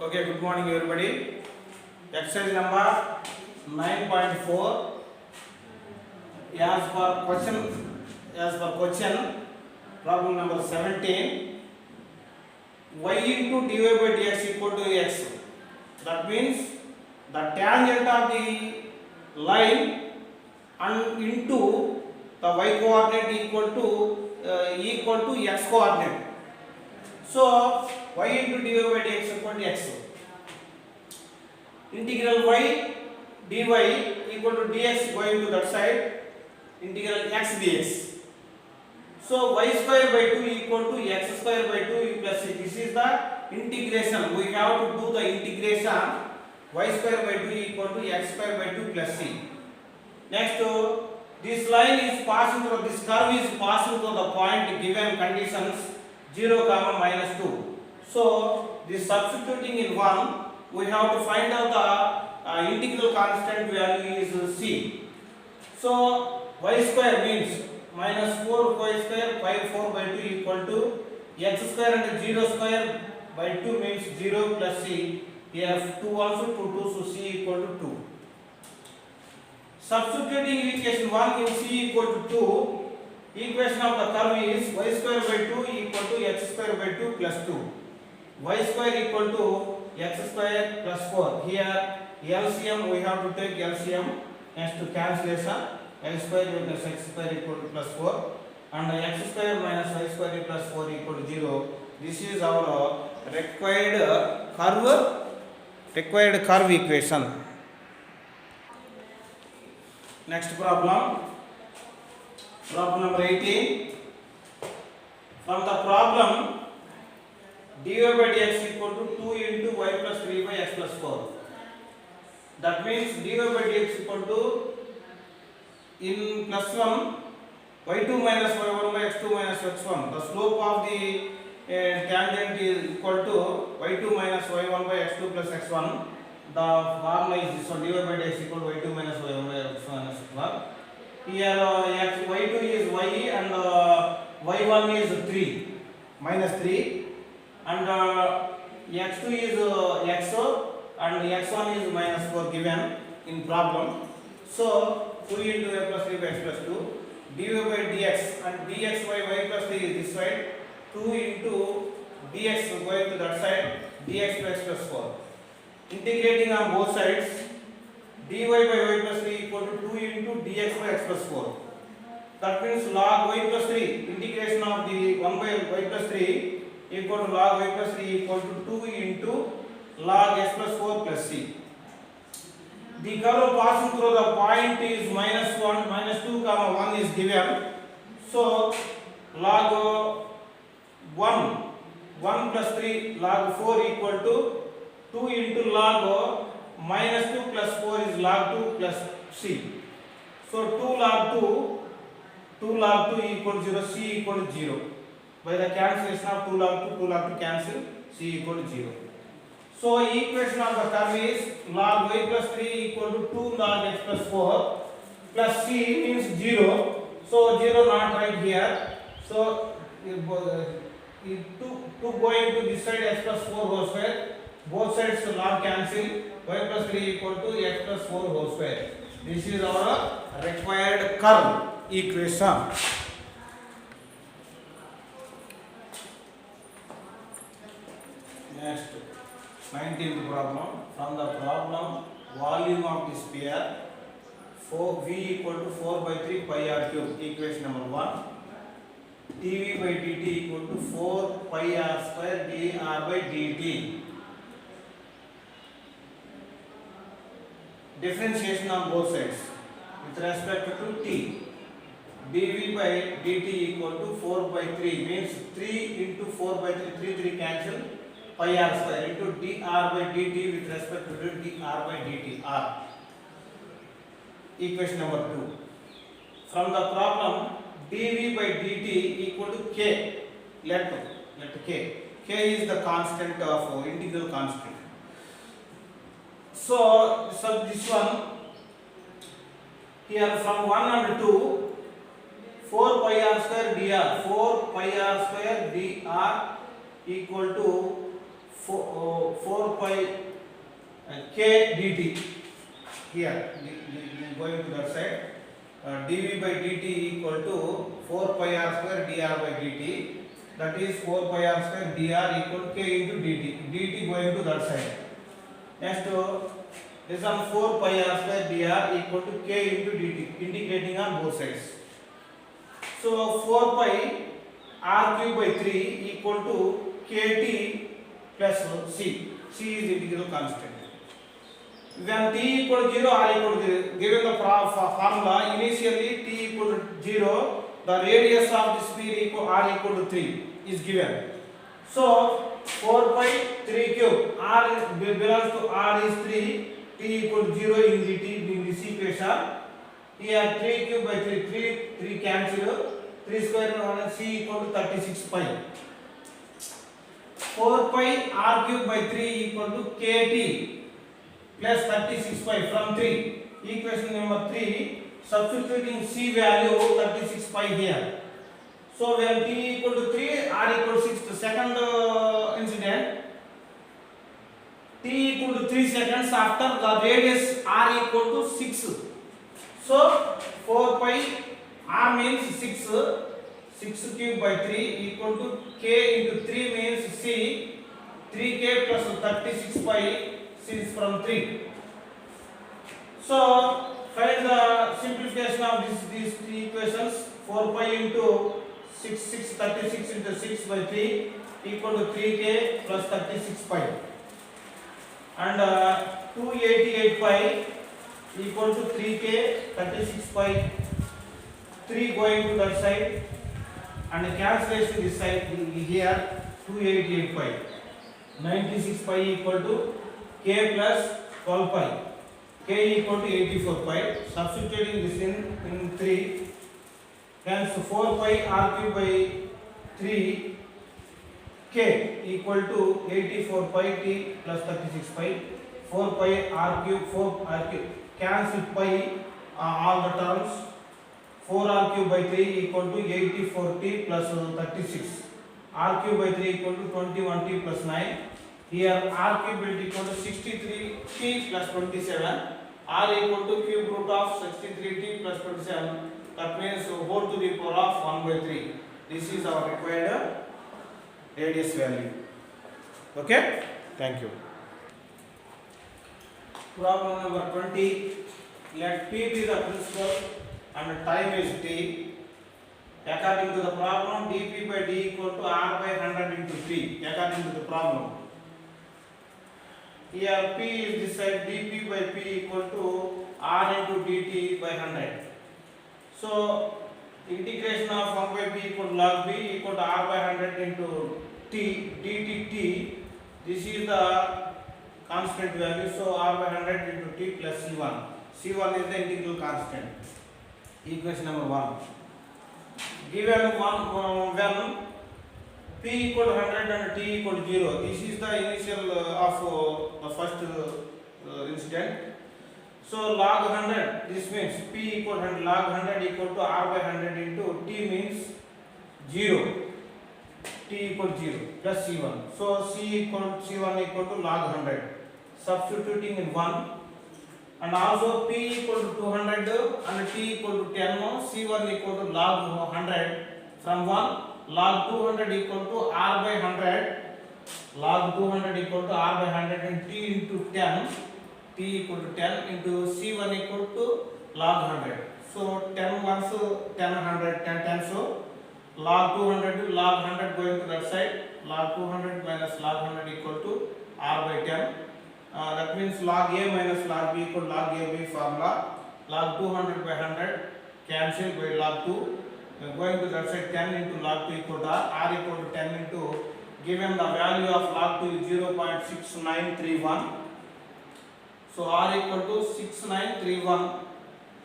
Okay, good morning everybody. Exercise number 9.4. As per question, problem number 17. Y into dy by dx equal to x. That means the tangent of the line and into the y coordinate equal to x coordinate. So y into dy by dx equal to x. Integral y dy equal to dx going to that side. Integral x dx. So y square by 2 equal to x square by 2 plus c. This is the integration. We have to do the integration. Y square by 2 equal to x square by 2 plus c. Next, this line is passing through, this curve is passing through the point given conditions 0, minus 2. So, this substituting in 1, we have to find out the integral constant value is c. So, y square means minus 4 y square 4 by 2 equal to x square and 0 square by 2 means 0 plus c. Here 2 also 2 so c equal to 2. Substituting equation 1 in c equal to 2, equation of the curve is y square by 2 equal to x square by 2 plus 2. Y square equal to x square plus 4. Here LCM we have to take LCM. Next to cancellation, x square minus x square equal to plus 4 and x square minus y square plus 4 equal to 0. This is our required curve equation. Next problem number 18. From the problem, dy by dx equal to 2 into y plus 3 by x plus 4. That means dy by dx equal to, in plus 1, y2 minus y1 by x2 minus x1. The slope of the tangent is equal to y2 minus y1 by x2 plus x1. The formula is this one, dy by dx equal to y2 minus y1 by x2 minus x1. Here y2 is y and y1 is 3 minus 3 and x2 is x and x1 is minus 4 given in problem. So 2 into y plus 3 by x plus 2 dy by dx and dx by y plus 3 is this side, 2 into dx going to that side, dx by x plus 4. Integrating on both sides, dy by y plus 3 equal to 2 into dx by x plus 4. That means log y plus 3, integration of the 1 by y plus 3 equal to log y plus 3 equal to 2 into log x plus 4 plus c. The curve passing through the point is minus 1, minus 2, 1 is given. So, log 1 plus 3 log 4 equal to 2 into log minus 2 plus 4 is log 2 plus c. So 2 log 2 equal to 0, c equal to 0. By the cancellation of 2 log 2 cancel, c equal to 0. So equation of the curve is log y plus 3 equal to 2 log x plus 4 plus c means 0. So 0 not right here. So 2 going to this side x plus 4 whole square. Both sides log cancel, y plus 3 equal to x plus 4 whole square. This is our required curve equation. Next, 19th problem. From the problem, volume of the sphere, v equal to 4 by 3 pi r cube, equation number 1. dv by dt equal to 4 pi r square dr by dt. Differentiation on both sides with respect to t. dv by dt equal to 4 by 3 means 3 into 4 by 3, 3 cancel, pi r square into dr by dt with respect to dr by dt r. Equation number 2. From the problem, dv by dt equal to k. Let k. K is the constant of integral constant. So this one here from 1 and 2, 4 pi r square dr, 4 pi r square dr equal to 4 pi k dt. Here going to that side, dv by dt equal to 4 pi r square dr by dt, that is 4 pi r square dr equal to k into dt. Dt going to that side. Next this one 4 pi r square dr equal to k into dt, integrating on both sides. So 4 pi r cube by 3 equal to kt plus c. C is the integral constant. When t equal to 0, r equal to 0, given the formula, initially t equal to 0, the radius of the sphere equal r equal to 3 is given. So 4 pi 3 cube, r belongs to r is 3, t equal to 0 in this equation. Here 3 cube by 3 cancel, 3 square and c equal to 36 pi. 4 pi r cube by 3 equal to kt plus 36 pi from 3. Equation number 3, substituting c value 36 pi here. So when t equal to 3, r equal to 6, the second incident, t equal to 3 seconds after the radius r equal to 6. So 4 pi r means 6 cube by 3 equal to k into 3 means c, 3k plus 36 pi, c is from 3. So find the simplification of these three equations. 4 pi into 36 into 6 by 3 equal to 3k plus 36 pi, and 288 pi equal to 3k 36 pi, 3 going to that side, and cancellation this side here, 288 pi, 96 pi equal to k plus 12 pi, k equal to 84 pi. Substituting this in 3, hence 4 pi r cube by 3 k equal to 84 pi t plus 36 pi, 4 pi r cube cancel pi, all the terms, 4 r cube by 3 equal to 84 t plus 36, r cube by 3 equal to 21 t plus 9. Here r cube will equal to 63 t plus 27, r equal to cube root of 63 t plus 27, that means whole to the power of 1 by 3. This is our required radius value. Okay, thank you. Problem number 20, let p be the principal and time is t. According to the problem, dp by d equal to r by 100 into t. According to the problem, here p is this side, dp by p equal to r into dt by 100. So integration of 1 by b equal to log b equal to r by 100 into t dt t. This is the constant value, so r by 100 into t plus c1. C1 is the integral constant. Equation number 1. Given when p equal to 100 and t equal to 0, this is the initial of the first incident. So log 100, this means p equal to 100, log 100 equal to r by 100 into t means 0, t equal to 0 plus c1. So c1 equal to log 100, substituting in 1, and also p equal to 200 and t equal to 10, c1 equal to log 100 from 1, log 200 equal to r by 100, log 200 equal to r by 100 and t into 10, t equal to 10 into c1 equal to log 100. So 10 once 10 100 10 10, so log 200 to log 100 going to that side, log 200 minus log 100 equal to r by 10. That means log a minus log b equal to log a b formula, log 200 by 100 cancel by log 2, going to that side 10 into log 2 equal to r equal to 10 into, given the value of log 2 is 0.6931, so r equal to 6931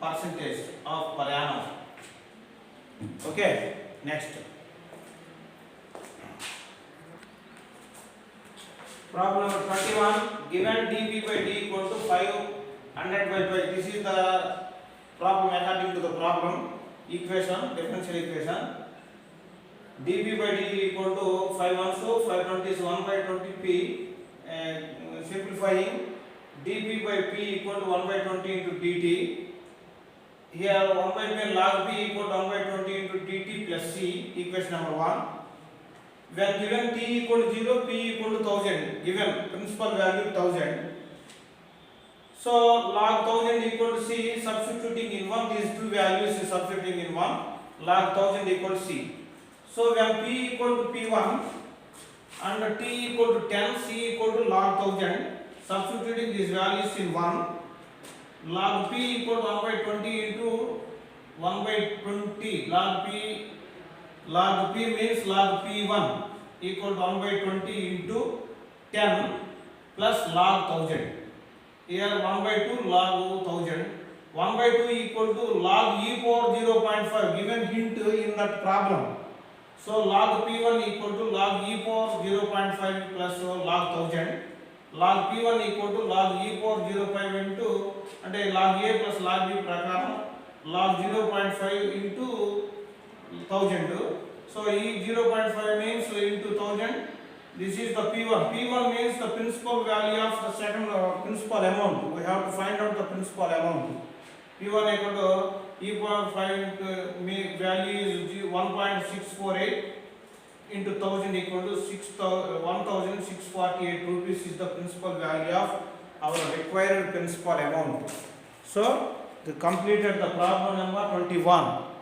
percentage of per annum. Okay, next problem number 21. Given dp by d equal to 500 by 5. This is the problem according to the problem equation, differential equation. dp by dt equal to 5 1 so 520 is 1 by 20 p, simplifying dp by p equal to 1 by 20 into dt. Here 1 by p log p equal to 1 by 20 into dt plus c, equation number 1. When given t equal to 0, p equal to 1000, given principal value 1000. So log 1000 equal to c, substituting in 1, these two values is substituting in 1, log 1000 equal to c. So when p equal to p1 and t equal to 10, c equal to log 1000, substituting these values in 1, log p equal to 1 by 20 into 1 by 20, log p means log p1 equal to 1 by 20 into 10 plus log 1000. Here 1 by 2 log 1000. 1 by 2 equal to log e power 0.5, given hint in that problem. So log p1 equal to log e power 0.5 plus log 1000. Log p1 equal to log e power 0.5 into అంటే log a plus log b ప్రకారం log 0.5 into 1000. So e 0.5 means into 1000. This is the p1. P1 means the principal value of the second principal amount. We have to find out the principal amount. P1 equal to e power 5 value is 1.648 into 1000 equal to 1648 rupees is the principal value of our required principal amount. So, we completed the problem number 21.